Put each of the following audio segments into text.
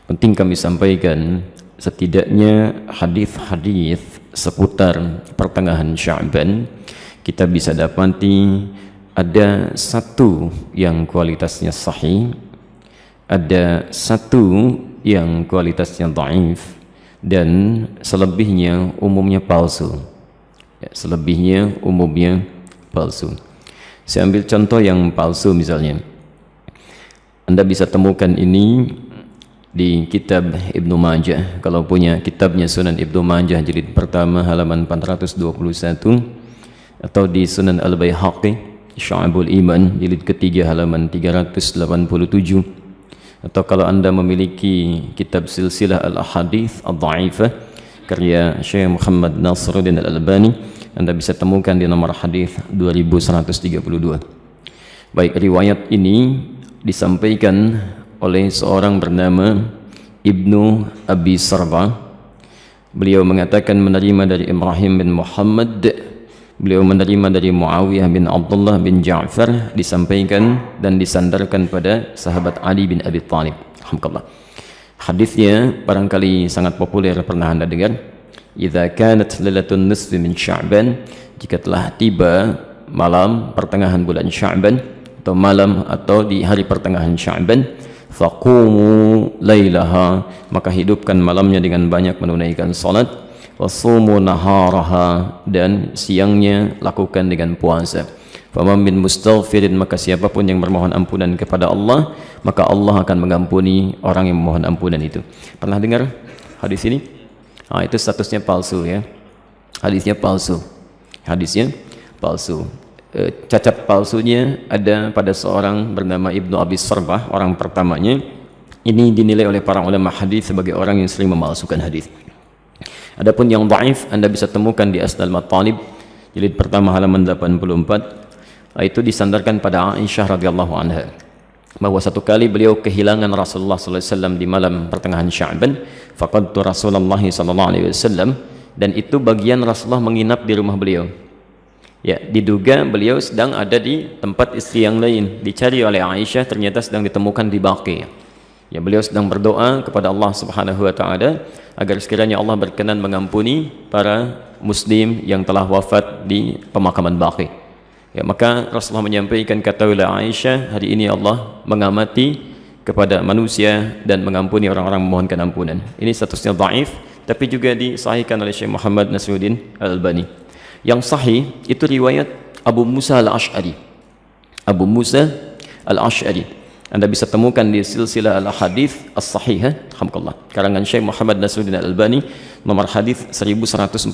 penting kami sampaikan, setidaknya hadis-hadis seputar pertengahan Sya'ban kita bisa dapati ada satu yang kualitasnya sahih, ada satu yang kualitasnya dhaif, dan selebihnya umumnya palsu. Selebihnya umumnya palsu. Saya ambil contoh yang palsu misalnya. Anda bisa temukan ini di kitab Ibnu Majah. Kalau punya kitabnya Sunan Ibnu Majah jilid pertama halaman 421, atau di Sunan Al-Baihaqi Syu'abul Iman jilid ketiga halaman 387, atau kalau Anda memiliki kitab Silsilah Al-Ahadits Ad-Dha'ifah karya Syekh Muhammad Nasiruddin Al-Albani, Anda bisa temukan di nomor hadis 2132. Baik, riwayat ini disampaikan oleh seorang bernama Ibnu Abi Sarba. Beliau mengatakan menerima dari Ibrahim bin Muhammad, beliau menerima dari Muawiyah bin Abdullah bin Ja'far, disampaikan dan disandarkan pada sahabat Ali bin Abi Thalib. Alhamdulillah. Hadisnya barangkali sangat populer, pernah Anda dengar. Idza kanat lailatun nisfi min Sya'ban, jika telah tiba malam pertengahan bulan Sya'ban, atau malam atau di hari pertengahan Sya'ban, faqumu lailaha, maka hidupkan malamnya dengan banyak menunaikan salat, wasumu naharaha, dan siangnya lakukan dengan puasa. Faman min mustaghfirin, maka siapapun yang bermohon ampunan kepada Allah, maka Allah akan mengampuni orang yang memohon ampunan itu. Pernah dengar hadis ini? Itu statusnya palsu ya. Hadisnya palsu. Hadisnya palsu. Cacat palsunya ada pada seorang bernama Ibnu Abi Sarbah, orang pertamanya. Ini dinilai oleh para ulama hadis sebagai orang yang sering memalsukan hadis. Adapun yang dhaif Anda bisa temukan di Asnal Matalib jilid pertama halaman 84. Itu disandarkan pada Aisyah radhiyallahu anha, bahwa satu kali beliau kehilangan Rasulullah sallallahu alaihi wasallam di malam pertengahan Sya'ban. Faqadtu Rasulullah sallallahu alaihi wasallam, dan itu bagian Rasulullah menginap di rumah beliau. Ya, diduga beliau sedang ada di tempat istri yang lain. Dicari oleh Aisyah, ternyata sedang ditemukan di Baqi. Ya, beliau sedang berdoa kepada Allah Subhanahu wa taala agar sekiranya Allah berkenan mengampuni para muslim yang telah wafat di pemakaman Baqi. Ya, maka Rasulullah menyampaikan, katakanlah Aisyah, hari ini Allah mengamati kepada manusia dan mengampuni orang-orang memohonkan ampunan. Ini statusnya dhaif, tapi juga disahihkan oleh Syekh Muhammad Nasiruddin Al-Albani. Yang sahih itu riwayat Abu Musa Al-Ash'ari. Abu Musa Al-Ash'ari Anda bisa temukan di Silsilah Al-Hadits As-Sahihah, alhamdulillah, karangan Syekh Muhammad Nasiruddin Al-Albani, nomor hadis 1144.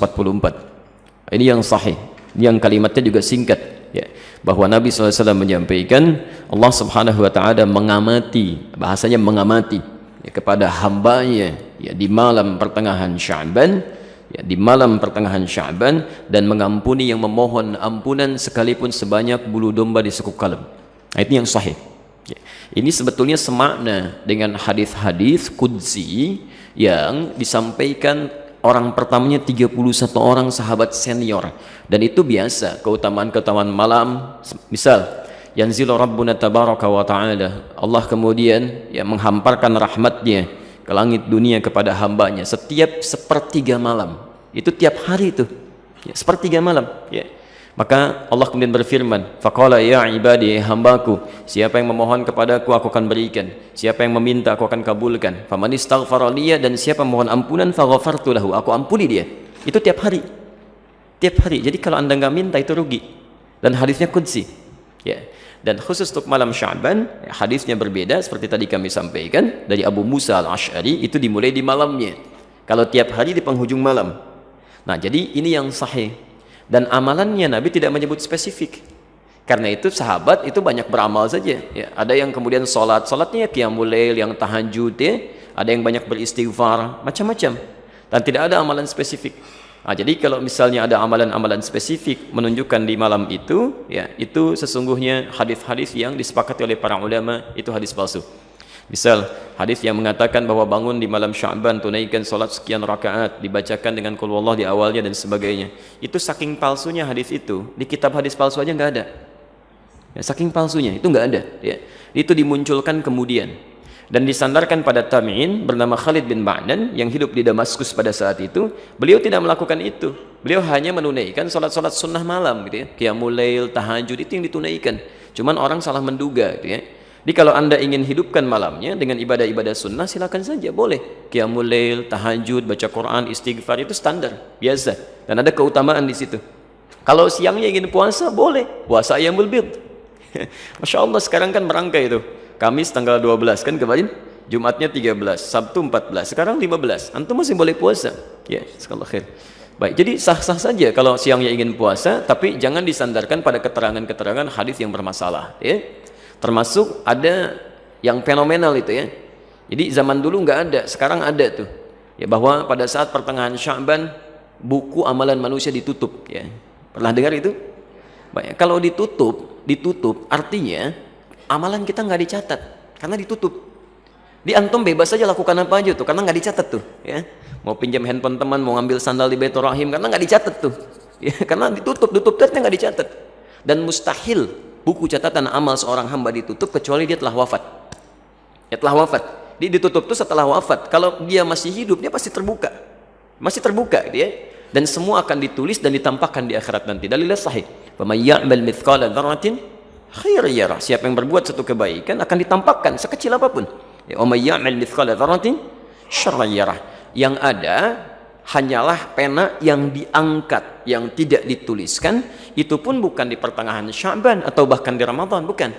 Ini yang sahih, yang kalimatnya juga singkat ya, bahwa Nabi SAW menyampaikan Allah Subhanahu wa ta'ala mengamati, bahasanya mengamati ya, kepada hambanya ya, di malam pertengahan Sya'ban ya, di malam pertengahan Sya'ban, dan mengampuni yang memohon ampunan sekalipun sebanyak bulu domba di sekuk kalem. Nah, itu yang sahih ya. Ini sebetulnya semakna dengan hadis-hadis qudsi yang disampaikan orang pertamanya 31 orang sahabat senior, dan itu biasa keutamaan-keutamaan malam. Misal yanzilu rabbuna tabaraka wa ta'ala, Allah kemudian ya menghamparkan rahmatnya ke langit dunia kepada hambanya setiap sepertiga malam. Itu tiap hari itu ya, sepertiga malam ya. Maka Allah kemudian berfirman, faqala ya ibadi, hambaku, siapa yang memohon kepadaku aku akan berikan, siapa yang meminta aku akan kabulkan, faman istaghfara liya, dan siapa mohon ampunan faghafartu lahu, aku ampuni dia. Itu tiap hari, tiap hari. Jadi kalau Anda nggak minta itu rugi, dan hadisnya qudsi ya. Dan khusus untuk malam Sya'ban ya, hadisnya berbeda seperti tadi kami sampaikan dari Abu Musa Al-Ash'ari, itu dimulai di malamnya. Kalau tiap hari di penghujung malam. Nah, jadi ini yang sahih. Dan amalannya Nabi tidak menyebut spesifik. Karena itu sahabat itu banyak beramal saja ya. Ada yang kemudian salatnya qiyamul lail, yang tahajud ya. Ada yang banyak beristighfar, macam-macam. Dan tidak ada amalan spesifik. Nah, jadi kalau misalnya ada amalan-amalan spesifik menunjukkan di malam itu ya, itu sesungguhnya hadis-hadis yang disepakati oleh para ulama itu hadis palsu. Misal hadis yang mengatakan bahwa bangun di malam Sya'ban, tunaikan salat sekian rakaat, dibacakan dengan qul huwallah di awalnya dan sebagainya. Itu saking palsunya hadis itu, di kitab hadis palsu aja nggak ada. Ya, saking palsunya itu nggak ada. Ya. Itu dimunculkan kemudian. dan disandarkan pada tabi'in bernama Khalid bin Ma'dan yang hidup di Damaskus pada saat itu. Beliau tidak melakukan itu. Beliau hanya menunaikan salat-salat sunnah malam gitu ya. Qiyamul lail, tahajud itu yang ditunaikan. Cuman orang salah menduga gitu ya. Jadi kalau Anda ingin hidupkan malamnya dengan ibadah-ibadah sunnah, silakan saja, boleh. Qiyamul lail, tahajud, baca Quran, istighfar itu standar, biasa. Dan ada keutamaan di situ. Kalau siangnya ingin puasa, boleh. Puasa Ayyamul Bid. Masya Allah sekarang kan merangkai itu. Kamis tanggal 12 kan kemarin, Jumatnya 13, Sabtu 14, sekarang 15. Antum masih boleh puasa. Ya, sekali khair. Baik, jadi sah-sah saja kalau siangnya ingin puasa, tapi jangan disandarkan pada keterangan-keterangan hadis yang bermasalah, ya. Termasuk ada yang fenomenal itu ya. Jadi zaman dulu nggak ada, sekarang ada tuh. Ya, bahwa pada saat pertengahan Sya'ban buku amalan manusia ditutup ya. Pernah dengar itu? Baik, kalau ditutup artinya amalan kita nggak dicatat karena ditutup. Di antum bebas saja lakukan apa aja tuh karena nggak dicatat tuh ya. Mau pinjam handphone teman, mau ngambil sandal di Baitur Rahim karena nggak dicatat tuh. Ya, karena ditutup ternyata nggak dicatat. Dan mustahil buku catatan amal seorang hamba ditutup kecuali dia telah wafat. Dia telah wafat. Dia ditutup tuh setelah wafat. Kalau dia masih hidup, dia pasti terbuka. Masih terbuka dia. Dan semua akan ditulis dan ditampakkan di akhirat nanti. Dalilnya sahih. Faman ya'mal mithqala dzarratin khairan yarah. Siapa yang berbuat satu kebaikan akan ditampakkan sekecil apapun. Wa may ya'mal mithqala dzarratin syarran yarah. Yang ada hanyalah pena yang diangkat, yang tidak dituliskan. Itu pun bukan di pertengahan Sya'ban atau bahkan di Ramadan, bukan.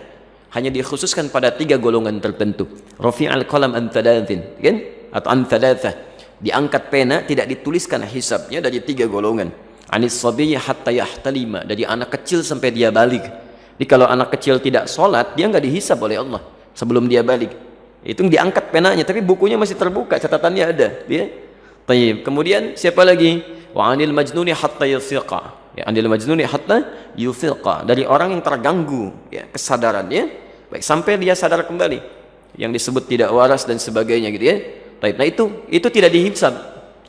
Hanya dikhususkan pada 3 golongan tertentu. Rafi'al qalam an thalathin, kan? Atau an thalathah. Diangkat pena, tidak dituliskan hisabnya dari 3 golongan. Anis sabiyyi hatta yahtalima, dari anak kecil sampai dia balik. Jadi kalau anak kecil tidak sholat, dia nggak dihisab oleh Allah sebelum dia balik. Itu diangkat penanya, tapi bukunya masih terbuka, catatannya ada. Ya? Tayyib. Kemudian siapa lagi? Wa anil majnuni hatta yufiqa. Ya, anil majnuni hatta yufiqa. Dari orang yang terganggu ya, kesadarannya, baik sampai dia sadar kembali. Yang disebut tidak waras dan sebagainya gitu ya. Tayyib. Nah itu tidak dihisab,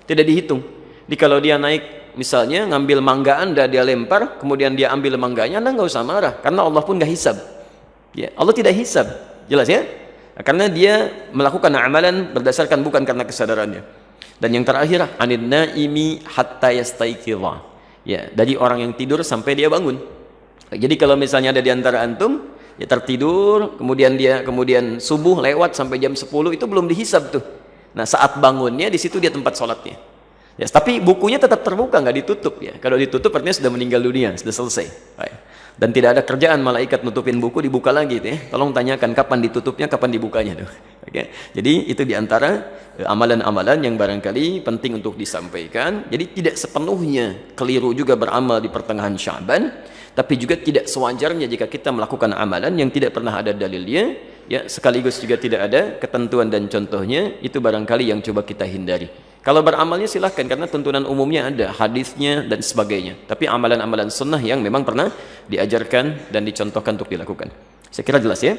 tidak dihitung. Jadi kalau dia naik misalnya ngambil mangga Anda, dia lempar, kemudian dia ambil mangganya, Anda nggak usah marah karena Allah pun nggak hisab. Ya, Allah tidak hisab. Jelas ya? Karena dia melakukan amalan berdasarkan bukan karena kesadarannya. Dan yang terakhir, anin naimi hatta yastaiqidha. Ya, dari orang yang tidur sampai dia bangun. Jadi kalau misalnya ada di antara antum, ya tertidur, kemudian subuh lewat sampai jam 10 itu belum dihisab tuh. Nah, saat bangunnya di situ dia tempat sholatnya. Ya, tapi bukunya tetap terbuka, nggak ditutup ya. Kalau ditutup artinya sudah meninggal dunia, sudah selesai. Baik. Dan tidak ada kerjaan malaikat nutupin buku, dibuka lagi tuh ya. Tolong tanyakan kapan ditutupnya, kapan dibukanya tuh. Oke. Jadi itu diantara amalan-amalan yang barangkali penting untuk disampaikan. Jadi tidak sepenuhnya keliru juga beramal di pertengahan Sya'ban, tapi juga tidak sewajarnya jika kita melakukan amalan yang tidak pernah ada dalilnya, ya sekaligus juga tidak ada ketentuan dan contohnya. Itu barangkali yang coba kita hindari. Kalau beramalnya silahkan karena tuntunan umumnya ada, hadisnya dan sebagainya. Tapi amalan-amalan sunnah yang memang pernah diajarkan dan dicontohkan untuk dilakukan. Saya kira jelas ya.